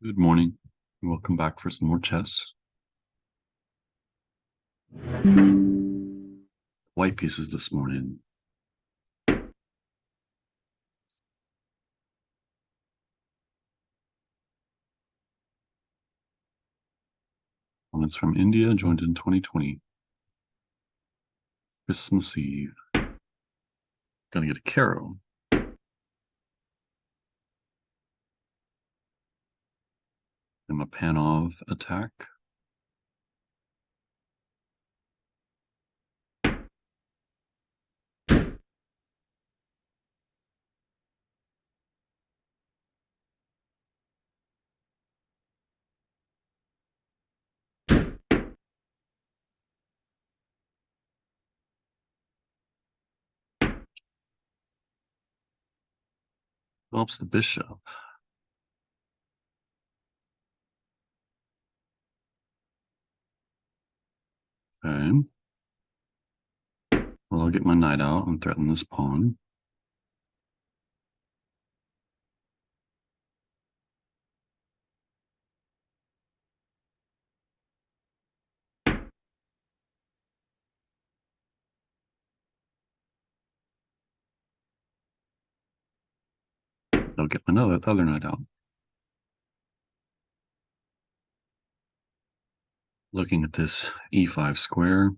Good morning. Welcome back for some more chess. White pieces this morning. Comments from India joined in 2020. Christmas Eve. Gonna get a Caro. And a Panov attack. Helps the bishop. Okay. Well, I'll get my knight out and threaten this pawn. I'll get my other knight out. Looking at this e5 square.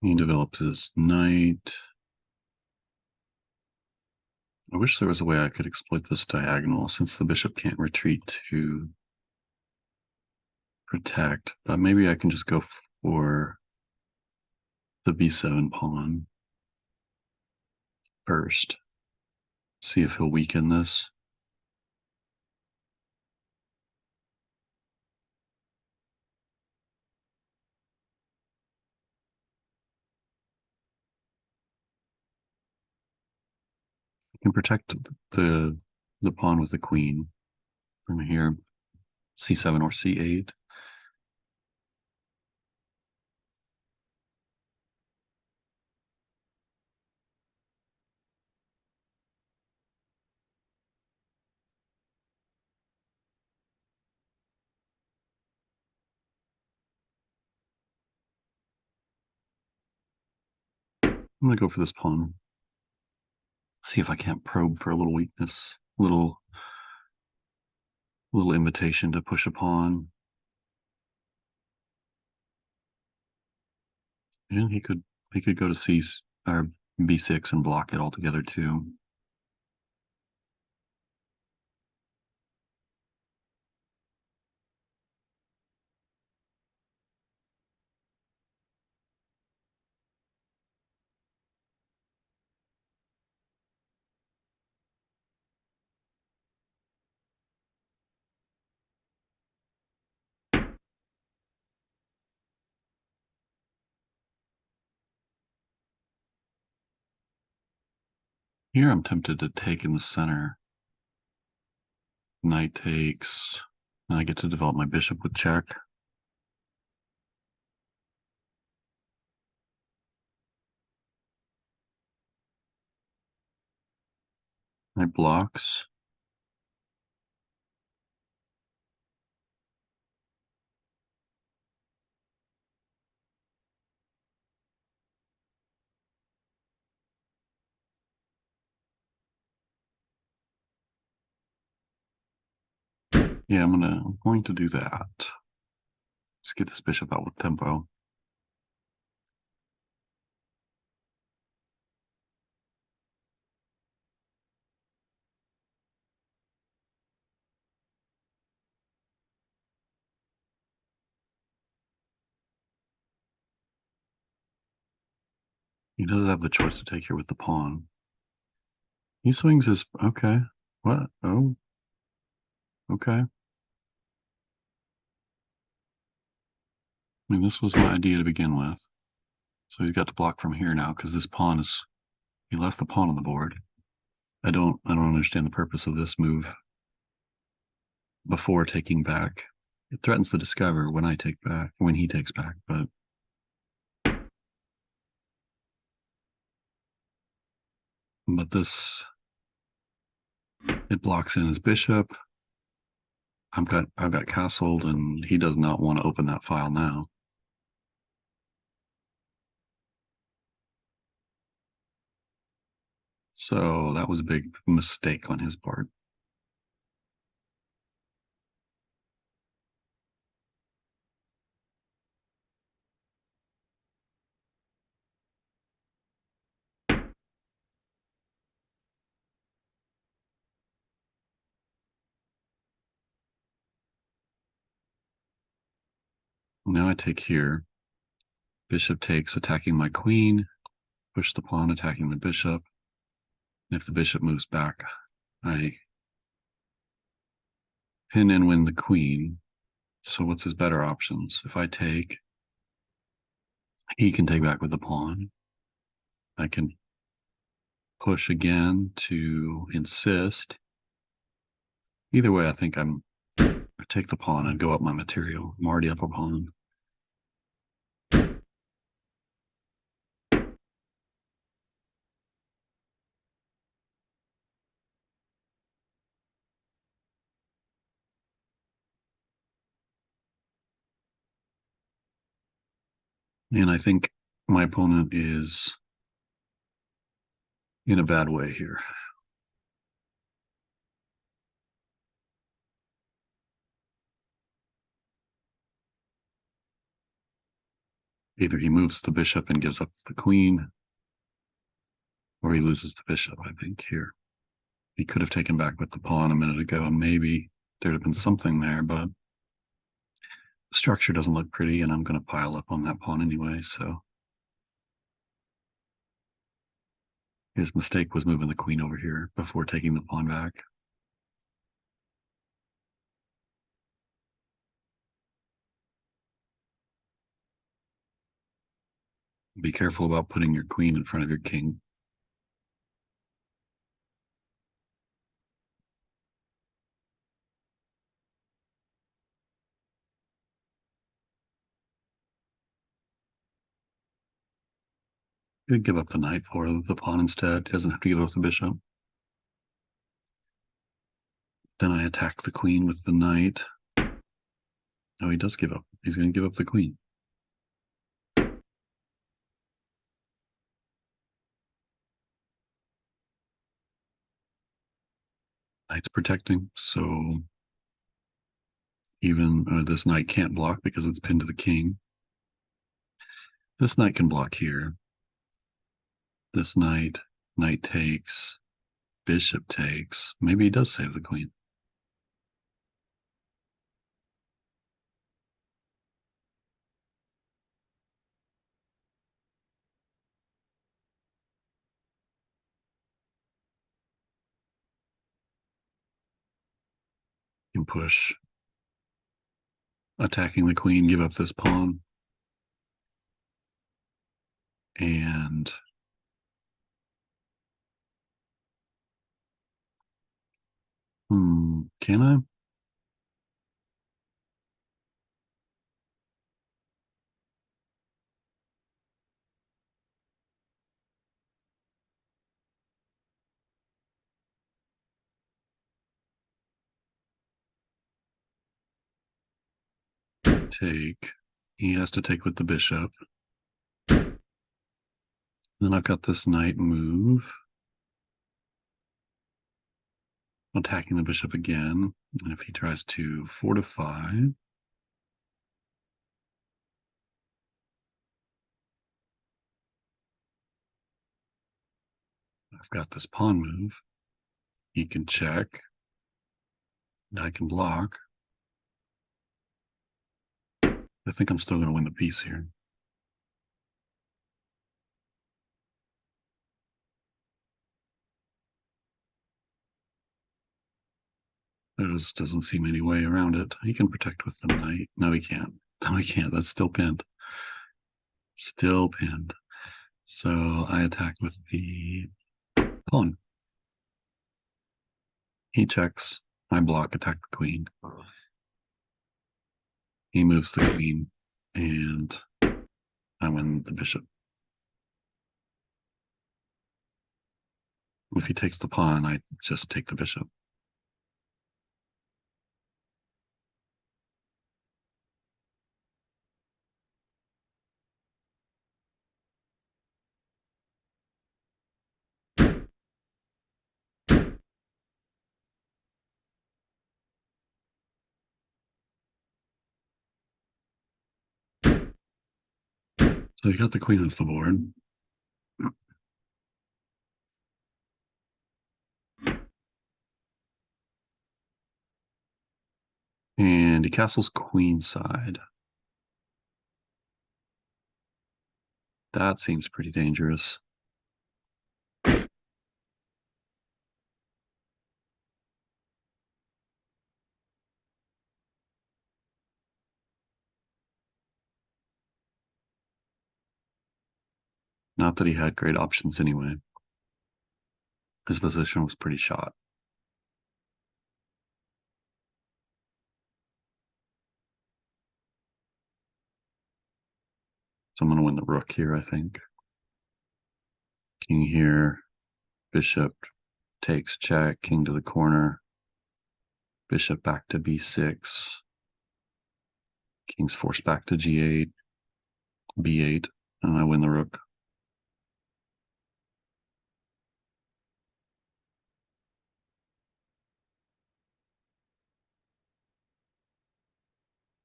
He develops his knight. I wish there was a way I could exploit this diagonal since the bishop can't retreat to protect, but maybe I can just go for the b7 pawn first. See if he'll weaken this. I can protect the pawn with the queen from here, c7 or c8. I'm gonna go for this pawn. See if I can't probe for a little weakness, little invitation to push a pawn. And he could go to c or b6 and block it altogether too. Here I'm tempted to take in the center. Knight takes, and I get to develop my bishop with check. Knight blocks. Yeah, I'm going to do that. Just get this bishop out with tempo. He does have the choice to take here with the pawn. He swings his, okay. What? Oh, okay. I mean, this was my idea to begin with. So he's got to block from here now because this pawn is, he left the pawn on the board. I don't understand the purpose of this move before taking back. It threatens to discover when I take back, when he takes back, but this, it blocks in his bishop. I've got castled, and he does not want to open that file now. So that was a big mistake on his part. Now I take here. Bishop takes, attacking my queen. Push the pawn, attacking the bishop. And if the bishop moves back, I pin and win the queen. So what's his better options? If I take, he can take back with the pawn. I can push again to insist. Either way, I think I take the pawn and go up my material. I'm already up a pawn. And I think my opponent is in a bad way here. Either he moves the bishop and gives up the queen, or he loses the bishop, I think, here. He could have taken back with the pawn a minute ago, and maybe there'd have been something there, but the structure doesn't look pretty, and I'm going to pile up on that pawn anyway, so his mistake was moving the queen over here before taking the pawn back. Be careful about putting your queen in front of your king. You could give up the knight for the pawn instead. He doesn't have to give up the bishop. Then I attack the queen with the knight. No, he does give up. He's going to give up the queen. Knight's protecting, so even this knight can't block because it's pinned to the king. This knight can block here. This knight takes, bishop takes. Maybe he does save the queen. Can push, attacking the queen, give up this pawn. And can I? Take. He has to take with the bishop. Then I've got this knight move. Attacking the bishop again. And if he tries to fortify, I've got this pawn move. He can check. And I can block. I think I'm still going to win the piece here. There just doesn't seem any way around it. He can protect with the knight. No, he can't. No, he can't. That's still pinned. Still pinned. So I attack with the pawn. He checks. I block, attack the queen. He moves the queen, and I win the bishop. If he takes the pawn, I just take the bishop. So you got the queen off the board. And he castles queenside. That seems pretty dangerous. Not that he had great options anyway. His position was pretty shot. So I'm going to win the rook here, I think. King here, bishop takes check, king to the corner, bishop back to b6, king's forced back to g8, b8, and I win the rook.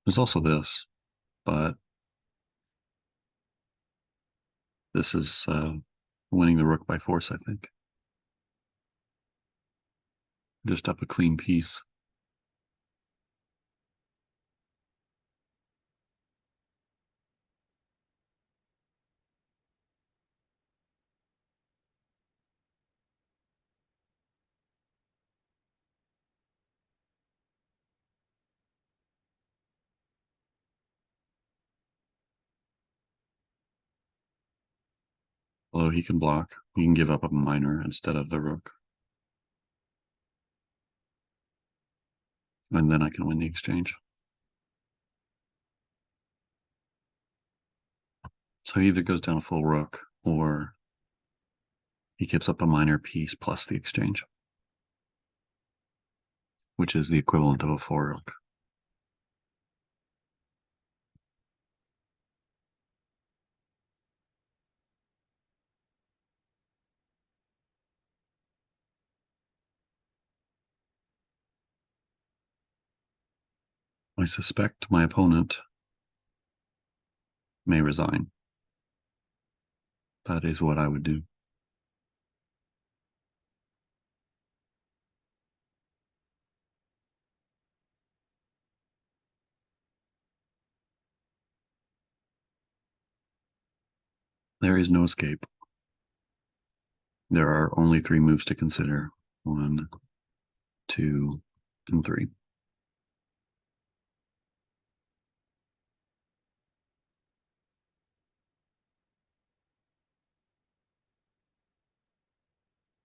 There's also this, but this is winning the rook by force, I think. Just up a clean piece. Although he can block, he can give up a minor instead of the rook. And then I can win the exchange. So he either goes down a full rook or he gives up a minor piece plus the exchange, which is the equivalent of a four rook. I suspect my opponent may resign. That is what I would do. There is no escape. There are only three moves to consider. 1, 2, and 3.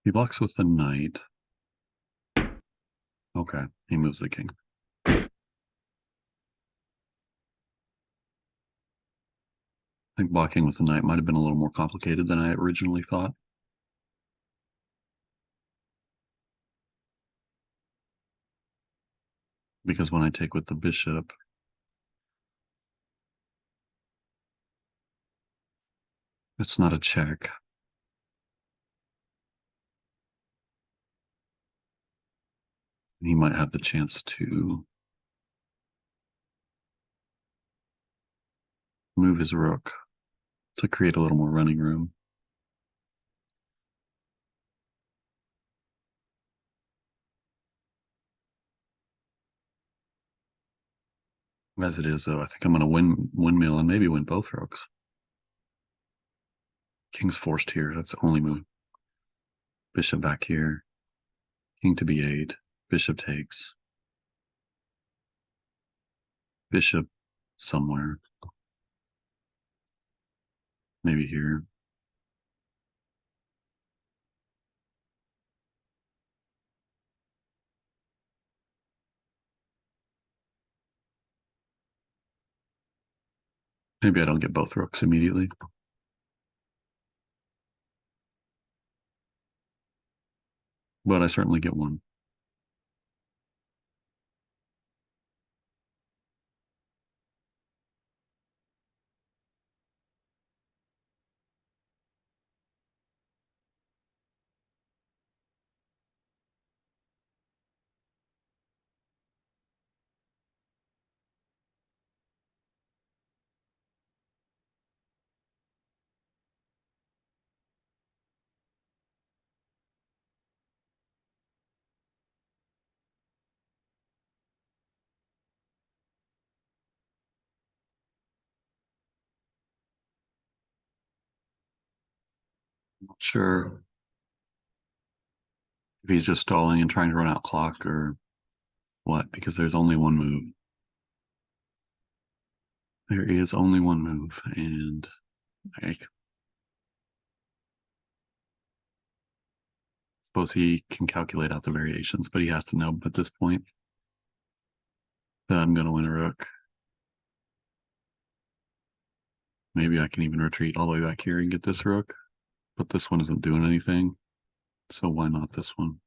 He blocks with the knight. Okay, he moves the king. I think blocking with the knight might have been a little more complicated than I originally thought. Because when I take with the bishop, it's not a check. He might have the chance to move his rook to create a little more running room. As it is, though, I think I'm going to win windmill and maybe win both rooks. King's forced here. That's the only move. Bishop back here. King to b8. Bishop takes. Bishop somewhere. Maybe here. Maybe I don't get both rooks immediately. But I certainly get one. I'm not sure if he's just stalling and trying to run out clock or what, because there's only one move. There is only one move, and I suppose he can calculate out the variations, but he has to know at this point that I'm going to win a rook. Maybe I can even retreat all the way back here and get this rook, but this one isn't doing anything, so why not this one?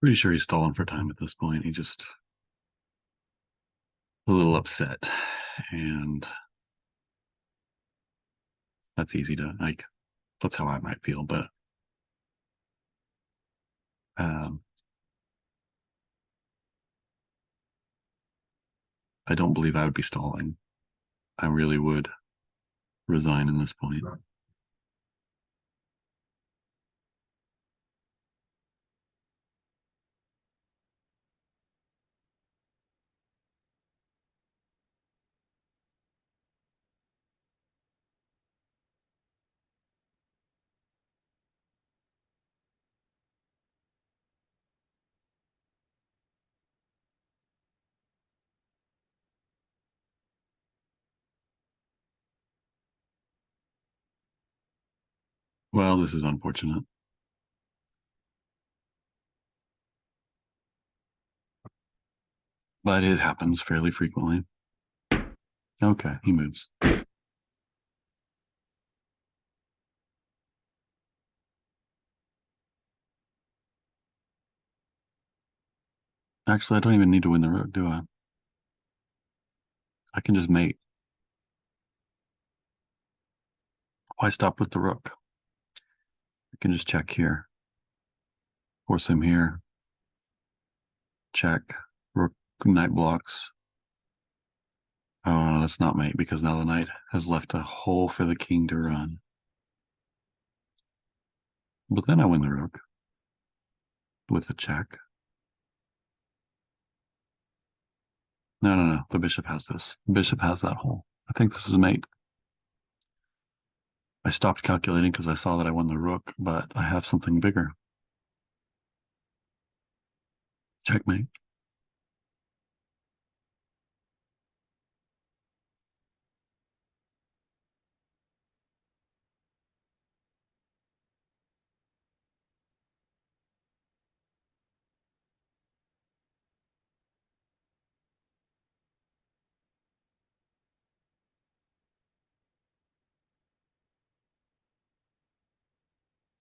Pretty sure he's stalling for time at this point. He just a little upset, and that's easy to like. That's how I might feel, but um, I don't believe I would be stalling. I really would resign in this point. Well, this is unfortunate, but it happens fairly frequently. Okay, he moves. Actually, I don't even need to win the rook, do I? I can just mate. Why stop with the rook? I can just check here. Force him here. Check. Rook knight blocks. Oh, no, that's not mate because now the knight has left a hole for the king to run. But then I win the rook with a check. No, no, no. The bishop has this. The bishop has that hole. I think this is mate. I stopped calculating because I saw that I won the rook, but I have something bigger. Checkmate.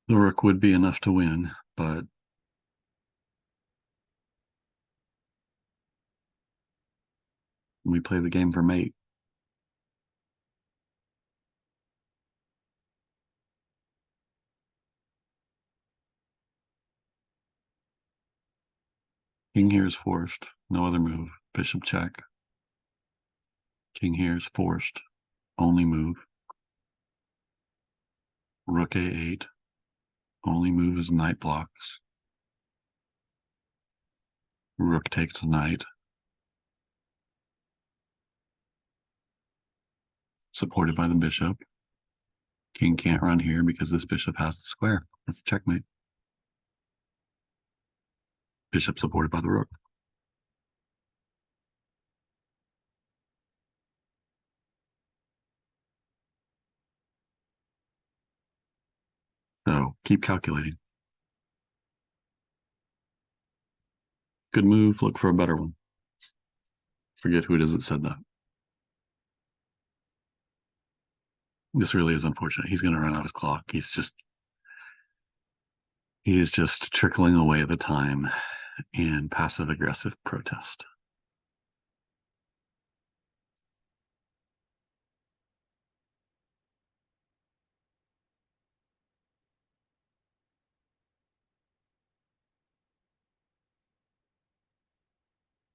The rook would be enough to win, but we play the game for mate. King here is forced. No other move. Bishop check. King here is forced. Only move. Rook a8. Only move is knight blocks. Rook takes knight. Supported by the bishop. King can't run here because this bishop has the square. That's checkmate. Bishop supported by the rook. So keep calculating. Good move. Look for a better one. Forget who it is that said that. This really is unfortunate. He's going to run out his clock. He is just trickling away the time in passive aggressive protest.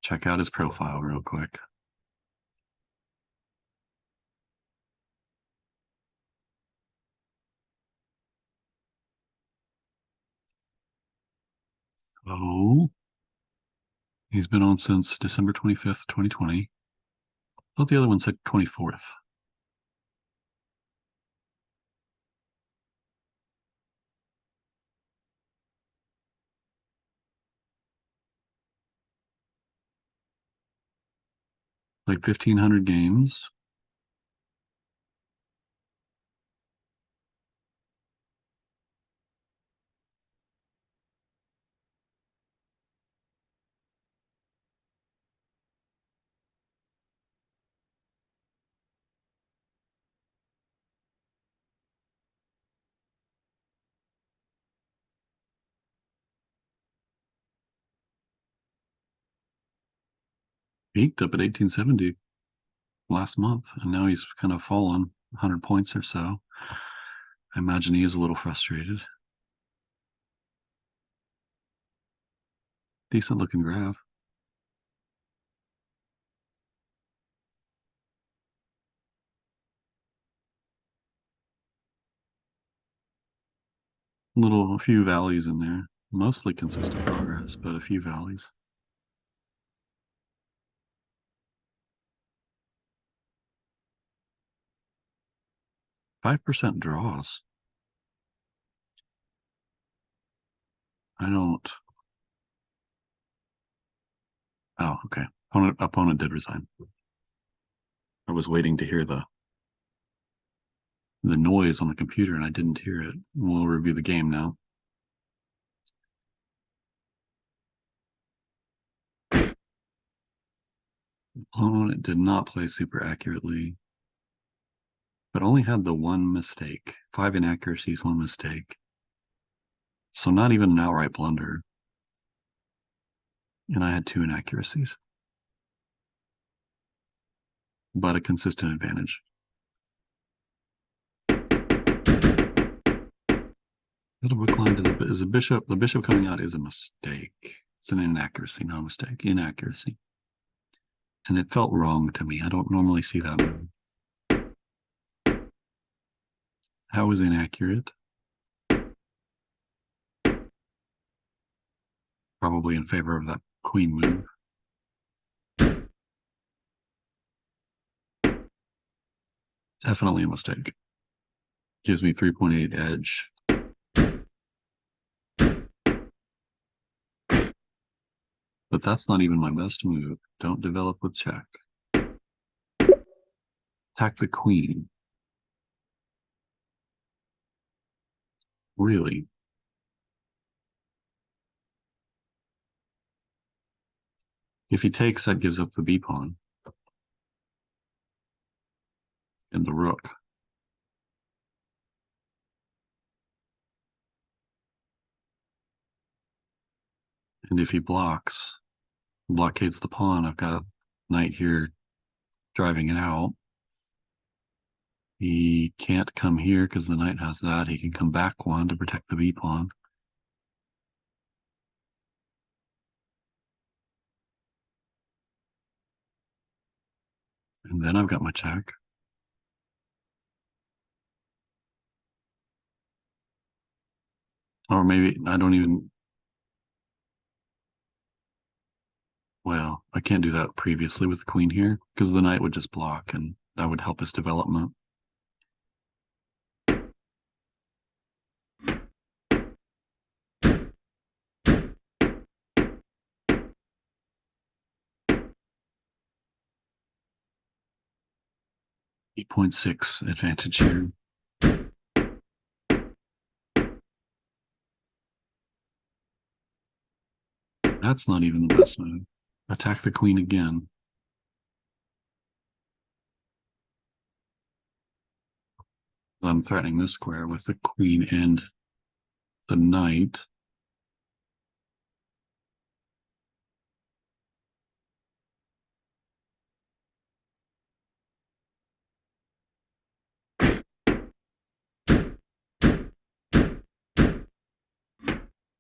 Check out his profile real quick. Oh, he's been on since December 25th, 2020. I thought the other one said 24th. Like 1,500 games. Peaked up at 1870 last month, and now he's kind of fallen 100 points or so. I imagine he is a little frustrated. Decent looking graph. A few valleys in there. Mostly consistent progress, but a few valleys. 5% draws. I don't. Oh, okay. Opponent did resign. I was waiting to hear the noise on the computer, and I didn't hear it. We'll review the game now. Opponent did not play super accurately, but only had the one mistake. 5 inaccuracies, 1 mistake. So not even an outright blunder. And I had 2 inaccuracies. But a consistent advantage. Little recline to the bishop. The bishop coming out is a mistake. It's an inaccuracy, not a mistake. Inaccuracy. And it felt wrong to me. I don't normally see that move. How is inaccurate? Probably in favor of that queen move. Definitely a mistake. Gives me 3.8 edge. But that's not even my best move. Don't develop with check. Attack the queen. Really? If he takes, that gives up the b pawn and the rook. And if he blocks, blockades the pawn, I've got knight here driving it out. He can't come here because the knight has that. He can come back one to protect the b pawn. And then I've got my check. Or maybe I don't even, well, I can't do that previously with the queen here because the knight would just block and that would help his development. .6 advantage here. That's not even the best move. Attack the queen again. I'm threatening this square with the queen and the knight.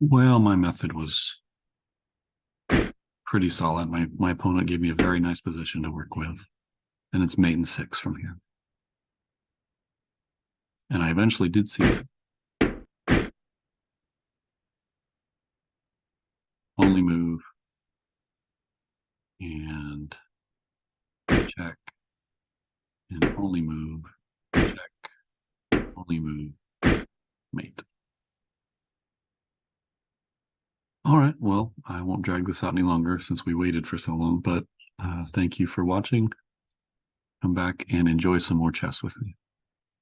Well, my method was pretty solid. My opponent gave me a very nice position to work with. And it's mate and 6 from here. And I eventually did see it. Only move. And check. And only move. Check. Only move. Mate. All right. Well, I won't drag this out any longer since we waited for so long, but thank you for watching. Come back and enjoy some more chess with me.